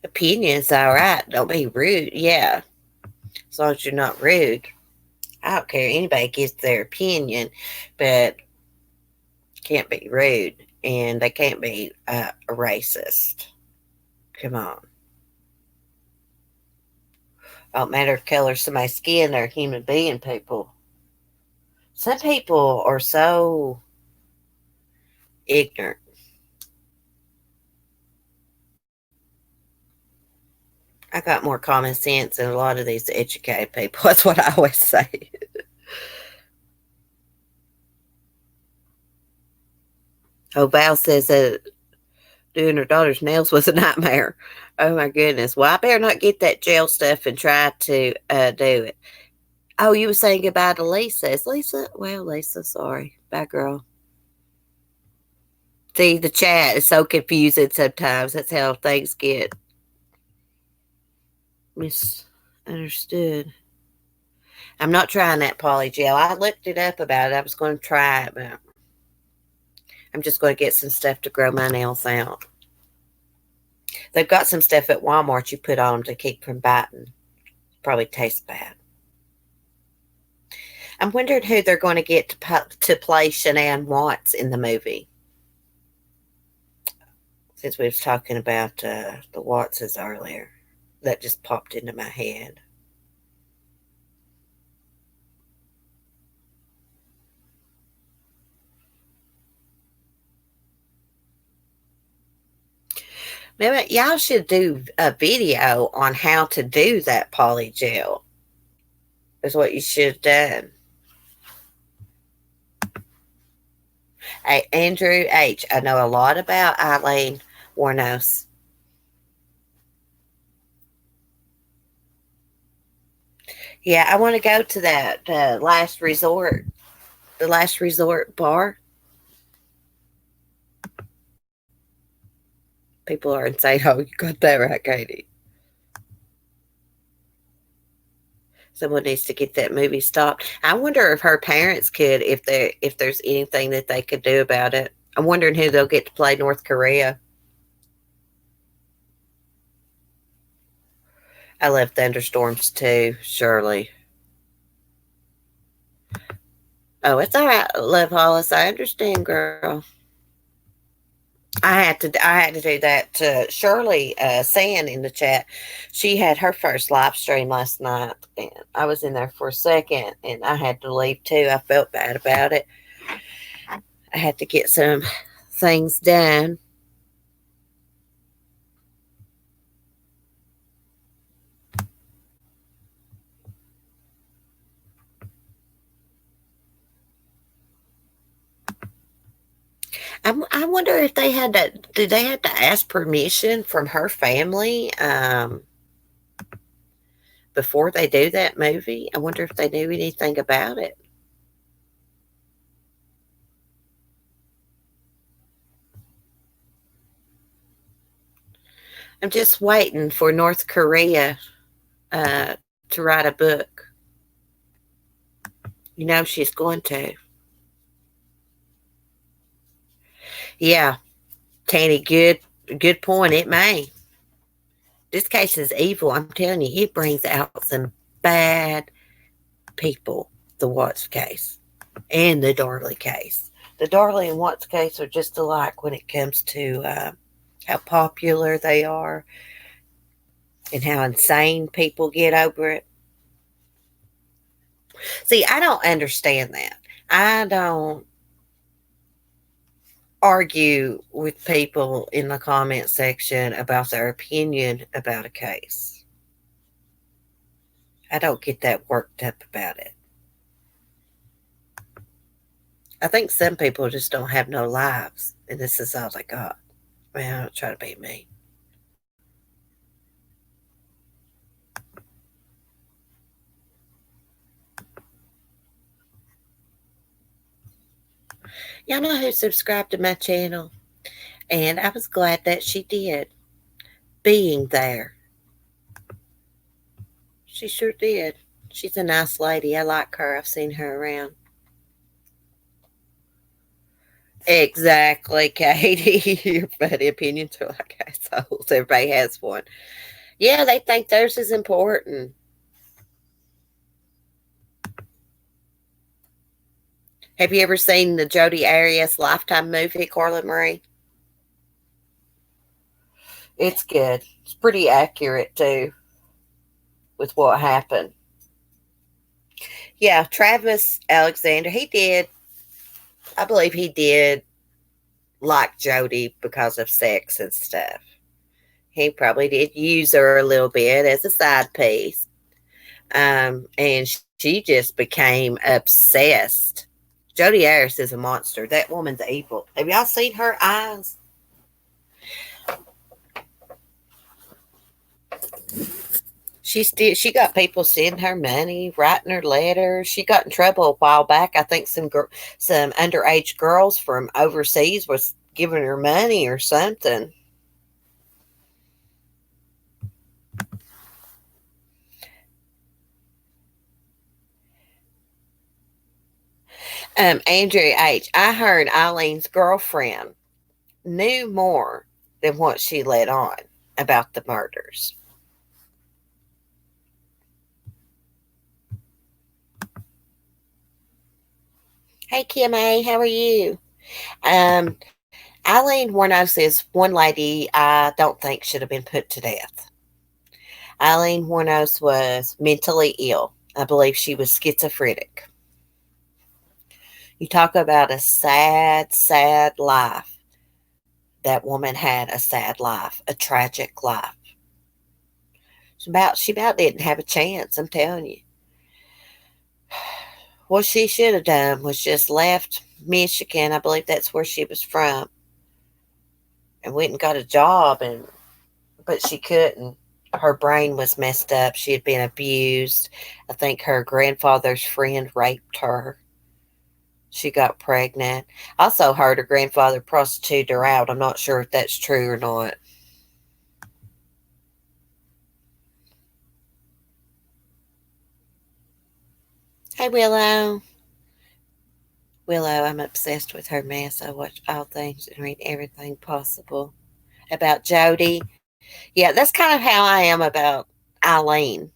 Opinion's all right. Don't be rude. Yeah. As long as you're not rude. I don't care. Anybody gets their opinion, but can't be rude. And they can't be a racist. Come on. Don't matter the color of somebody's skin, they're human being, people. Some people are so ignorant. I got more common sense than a lot of these educated people. That's what I always say. Oh, Val says that doing her daughter's nails was a nightmare. Oh my goodness. Well, I better not get that gel stuff and try to do it. Oh, you were saying goodbye to Lisa. Is Lisa? Well, Lisa, sorry. Bye, girl. See, the chat is so confusing sometimes. That's how things get misunderstood. I'm not trying that poly gel. I looked it up about it. I was going to try it, but I'm just going to get some stuff to grow my nails out. They've got some stuff at Walmart you put on to keep from biting. Probably tastes bad. I'm wondering who they're going to get to play Shanann Watts in the movie. Since we was talking about the Wattses earlier. That just popped into my head. Maybe y'all should do a video on how to do that poly gel. Is what you should have done. Hey, Andrew H. I know a lot about Eileen Wuornos. Yeah, I want to go to that last resort, the last resort bar. People are saying, "Oh, you got that right, Katie." Someone needs to get that movie stopped. I wonder if her parents could, if there's anything that they could do about it. I'm wondering who they'll get to play North Korea. I love thunderstorms too, Shirley. Oh, it's all right, Love Hollis. I understand, girl. I had to do that to Shirley Sand in the chat. She had her first live stream last night, and I was in there for a second, and I had to leave too. I felt bad about it. I had to get some things done. I wonder if they had to. Did they have to ask permission from her family before they do that movie? I wonder if they knew anything about it. I'm just waiting for North Korea uh, to write a book. You know she's going to. Yeah, Tanny, good point. It may. This case is evil. I'm telling you, it brings out some bad people. The Watts case and the Darley case. The Darley and Watts case are just alike when it comes to how popular they are and how insane people get over it. See, I don't understand that. I don't argue with people in the comment section about their opinion about a case. I don't get that worked up about it. I think some people just don't have no lives, and this is all they got. I mean, I don't try to be mean. Y'all know who subscribed to my channel? And I was glad that she did. Being there. She sure did. She's a nice lady. I like her. I've seen her around. Exactly, Katie. Your funny opinions are like assholes. Everybody has one. Yeah, they think theirs is important. Have you ever seen the Jodi Arias Lifetime movie, Carla Marie? It's good. It's pretty accurate too with what happened. Yeah, Travis Alexander, he did. I believe he did like Jodi because of sex and stuff. He probably did use her a little bit as a side piece. And she just became obsessed Jodi Arias is a monster. That woman's evil. Have y'all seen her eyes? She got people sending her money, writing her letters. She got in trouble a while back. I think some underage girls from overseas was giving her money or something. Andrea H. I heard Eileen's girlfriend knew more than what she let on about the murders. Hey Kim A, how are you? Um, Eileen Warnos is one lady I don't think should have been put to death. Eileen Warnos was mentally ill. I believe she was schizophrenic. You talk about a sad, sad life. That woman had a sad life, a tragic life. She about didn't have a chance, I'm telling you. What she should have done was just left Michigan. I believe that's where she was from, and went and got a job, and but she couldn't. Her brain was messed up. She had been abused. I think her grandfather's friend raped her. She got pregnant. Also heard her grandfather prostituted her out. I'm not sure if that's true or not. Hey Willow. Willow, I'm obsessed with her mess. I watch all things and read everything possible about Jodi. Yeah, that's kind of how I am about Eileen.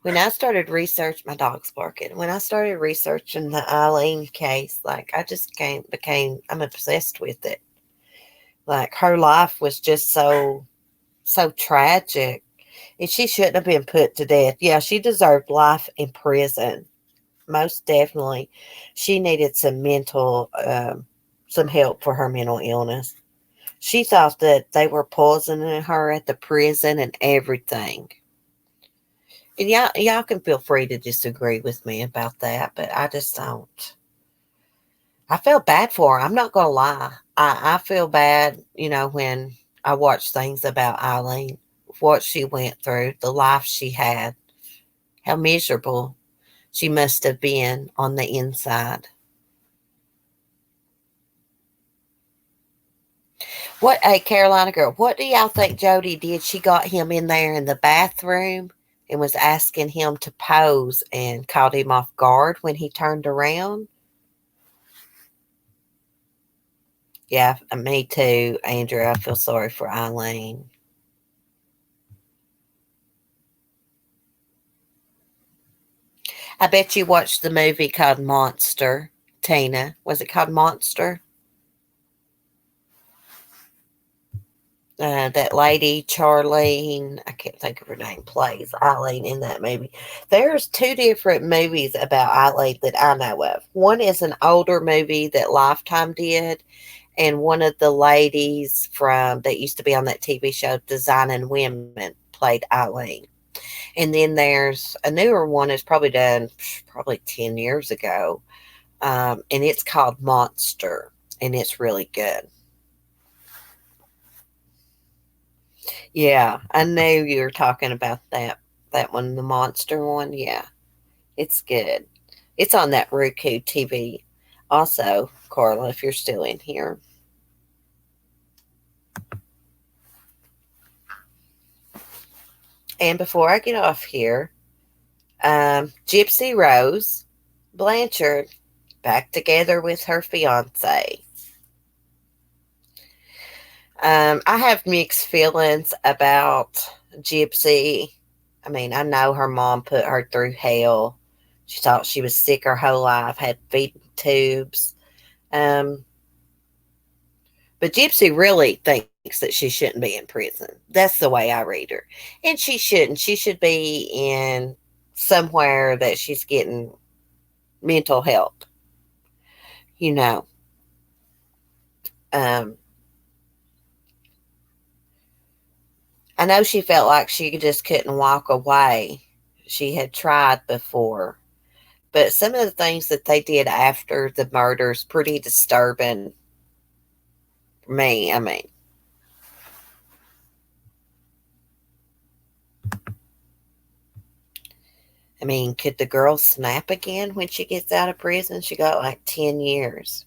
When I started research, my dog's barking. When I started researching the Eileen case, like I just became I'm obsessed with it. Like her life was just so tragic, and she shouldn't have been put to death. Yeah, she deserved life in prison, most definitely. She needed some help for her mental illness. She thought that they were poisoning her at the prison and everything. And y'all can feel free to disagree with me about that, but I just don't. I feel bad for her. I'm not gonna lie. I feel bad, when I watch things about Eileen, what she went through, the life she had, how miserable she must have been on the inside. What a Carolina girl, what do y'all think Jodi did? She got him in there in the bathroom and was asking him to pose and caught him off guard when he turned around. Yeah, me too, Andrew. I feel sorry for Eileen. I bet you watched the movie called Monster, Tina. Was it called Monster? That lady, Charlene, I can't think of her name, plays Eileen in that movie. There's two different movies about Eileen that I know of. One is an older movie that Lifetime did, and one of the ladies from that used to be on that TV show, Designing Women, played Eileen. And then there's a newer one that's probably done probably 10 years ago, and it's called Monster, and it's really good. Yeah, I knew you were talking about that one, the monster one. Yeah, it's good. It's on that Roku TV. Also, Carla, if you're still in here. And before I get off here, Gypsy Rose Blanchard back together with her fiance. I have mixed feelings about Gypsy. I mean, I know her mom put her through hell. She thought she was sick her whole life, had feeding tubes. Um, but Gypsy really thinks that she shouldn't be in prison. That's the way I read her. And she shouldn't. She should be in somewhere that she's getting mental help, you know. Um, I know she felt like she just couldn't walk away. She had tried before, But some of the things that they did after the murder is pretty disturbing for me. I mean, could the girl snap again when she gets out of prison? She got like 10 years.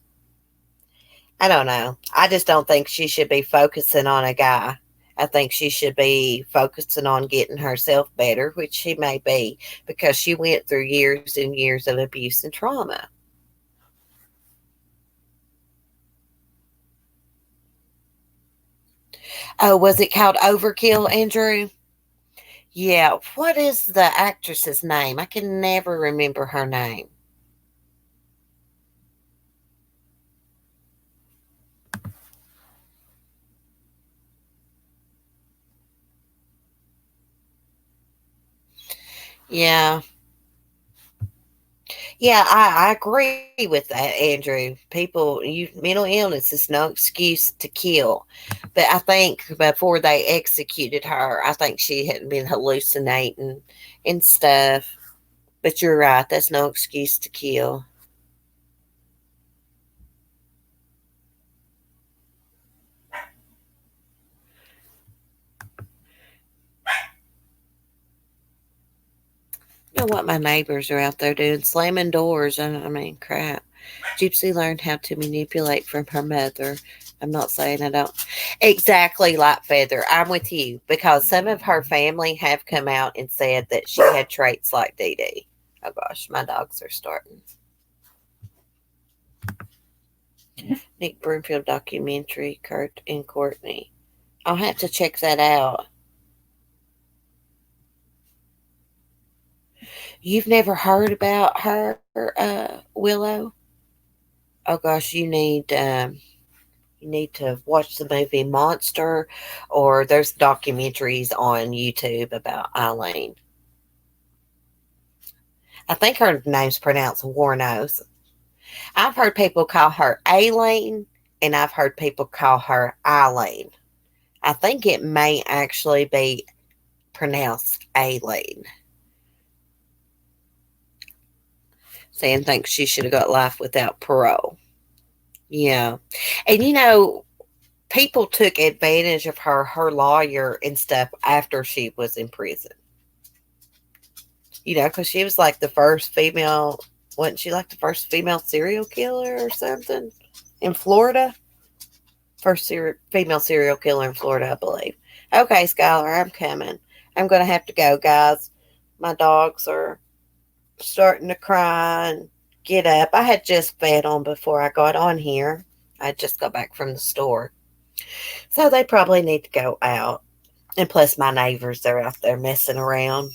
I don't know. I just don't think she should be focusing on a guy. I think she should be focusing on getting herself better, which she may be, because she went through years and years of abuse and trauma. Oh, was it called Overkill, Andrew? Yeah. What is the actress's name? I can never remember her name. Yeah. Yeah, I agree with that, Andrew. Mental illness is no excuse to kill. But I think before they executed her, I think she had been hallucinating and stuff. But you're right, that's no excuse to kill. You know what my neighbors are out there doing? Slamming doors. I mean, crap. Gypsy learned how to manipulate from her mother. I'm not saying I don't. Exactly like Feather. I'm with you because some of her family have come out and said that she had traits like Dee Dee. Oh gosh, my dogs are starting. Nick Broomfield documentary, Kurt and Courtney. I'll have to check that out. You've never heard about her, Willow? Oh gosh, you need to watch the movie Monster, or there's documentaries on YouTube about Eileen. I think her name's pronounced Warnos. I've heard people call her Aileen, and I've heard people call her Eileen. I think it may actually be pronounced Aileen. Saying thinks she should have got life without parole. Yeah. And people took advantage of her lawyer and stuff after she was in prison. Because she was like the first female, wasn't she like the first female serial killer or something in Florida? Female serial killer in Florida, I believe. Okay, Skylar, I'm coming. I'm going to have to go, guys. My dogs are starting to cry and get up. I had just fed them before I got on here. I just got back from the store. So they probably need to go out. And plus, my neighbors, they're out there messing around.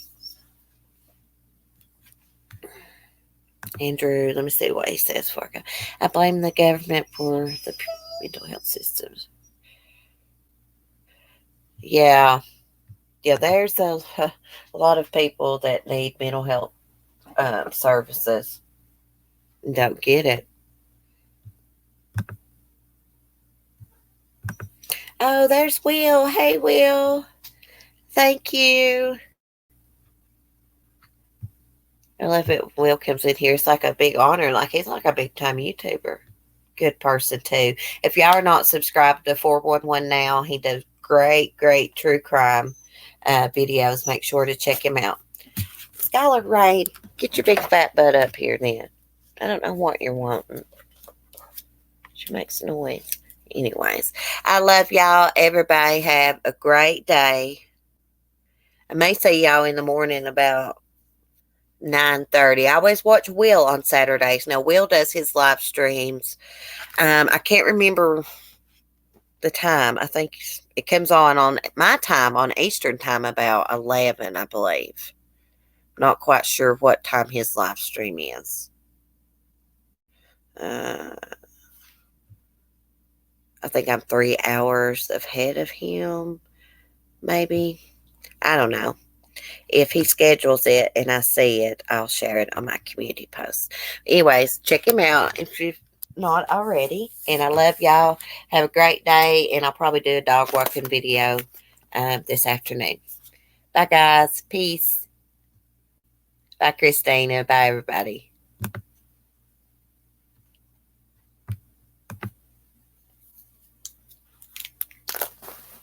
Andrew, let me see what he says for you. I blame the government for the mental health systems. Yeah. Yeah, there's a lot of people that need mental health services and don't get it. Oh, there's Will. Hey, Will. Thank you. I love it. Will comes in here. It's like a big honor. Like he's like a big time YouTuber. Good person too. If y'all are not subscribed to 411 now, he does great, great true crime videos. Make sure to check him out. Skylar Rain, get your big fat butt up here then. I don't know what you're wanting. She makes noise. Anyways, I love y'all. Everybody have a great day. I may see y'all in the morning about 9:30. I always watch Will on Saturdays. Now Will does his live streams. I can't remember the time. I think it comes on my time on Eastern time about 11, I believe. Not quite sure what time his live stream is. Uh, I think I'm 3 hours ahead of him, maybe. I don't know. If he schedules it and I see it, I'll share it on my community post. Anyways, check him out if you've not already. And I love y'all. Have a great day. And I'll probably do a dog walking video this afternoon. Bye, guys. Peace. Bye, Christina. Bye, everybody.